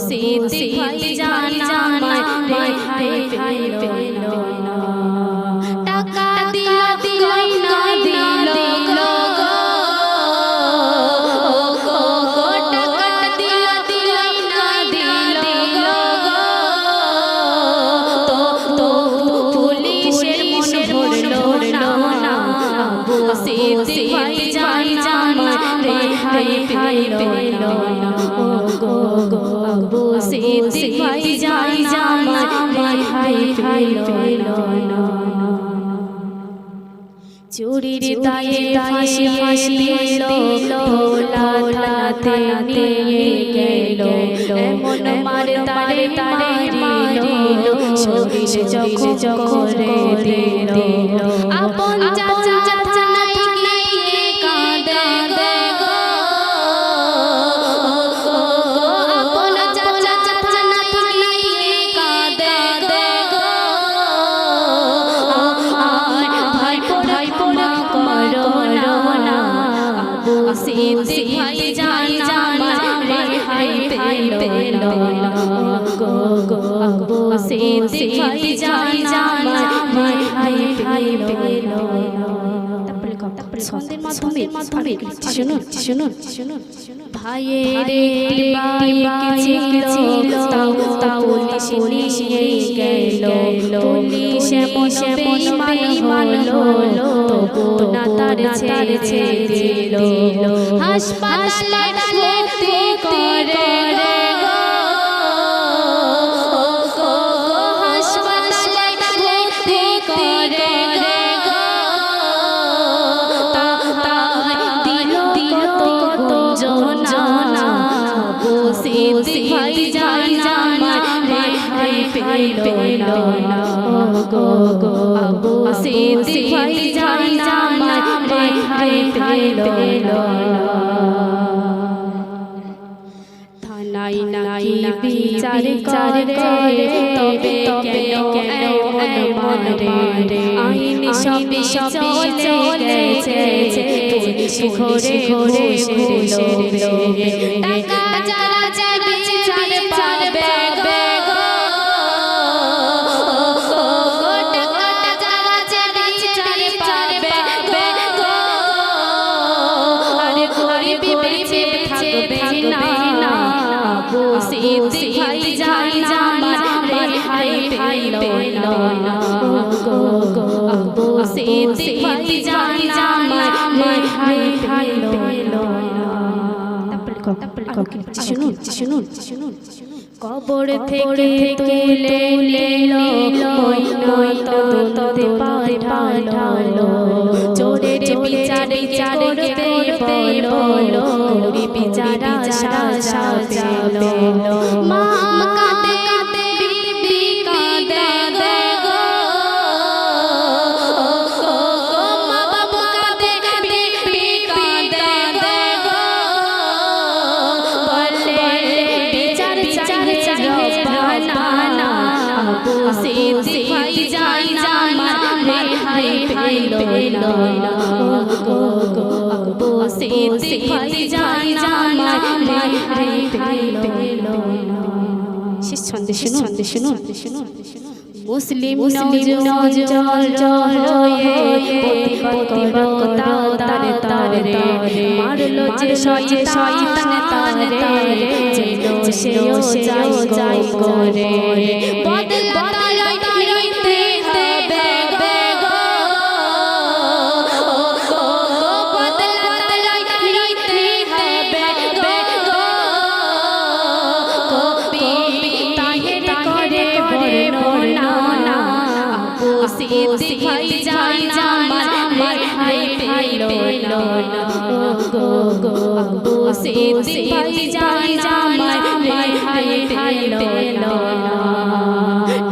সিদ্দিক ভাই জানা মাই হাই পেল না টাকা দিল গয়না দিল গো টাকা দিল গয়না দিল গো তো পুলিশের মন ভরলো না সিদ্দিক ভাই জানা মাই হাই পেল না সিদ্দিক ভাই জানা মাই হাই পেল না চুরির দায়ে ফাঁসি দিল ভোলা থানাতে নিয়ে গেল এমন মারে তারে মারিল শরীর যখন করে দিল আপন চাচা থানায় গিয়ে কাঁদে গো আপন চাচা থানায় গিয়ে কাঁদে গো ভাই ক্ষমা করো না সিদ্দিক ভাই জানা মাই হাই পেল না সিদ্দিক ভাই জানা মাই হাই পেল না ছন্দের মাধ্যমে শুনুন ভাইয়ের বাইক ছিল তাও পুলিশ নিয়ে গেল পুলিশ বেঈমান হলো তবু না তার ছেড়ে দিল হাসপাতালে ভর্তি করে গো হাসপাতালে ভর্তি করে গো দিল কত গুঞ্জনা সিদ্দিক ভাই জানা মাই হাই পেল না সিদ্দিক ভাই জানা মাই হাই পেল না থানায় নাকি বিচার করে তবে কেন মারে আইন সবে চলে গেছে পুলিশ ঘরে বসে টাকা যারা বিচার পাবে গো টাকা যারা বিচার পাবে গো আরে গরিব বেঁচে থাকবে না সিদ্দিক ভাই জানা মাই হাই পেল না সিদ্দিক ভাই জানা মাই হাই পেল না শুনুন কবর থেকে তুলে ময়নাতদন্তে পাঠালো চোরের বিচার করতে বলো গরিব যারা সাজা পেল মা কাঁদে বিবি কাঁদে গো মা বাবা কাঁদে বিবি কাঁদে গো বলে বিচার রব্বানা সিদ্দিক ভাই জানা মাই হাই পেল না সিদ্দিক ভাই জানা মাই হাই পেল না শেষ ছন্দে শুনুন মুসলিম নওজোয়ান হয়ে প্রতিবাদ তারে মারলো যে শয়তান তারে যেন সেও যাই করে বদলা নিতে হবে গো বদলা নিতে হবে গো কবি তাহের করে বর্ণনা সিদ্দিক ভাই জানা মাই হাই পেল না সিদ্দিক ভাই জানা মাই হাই পেল না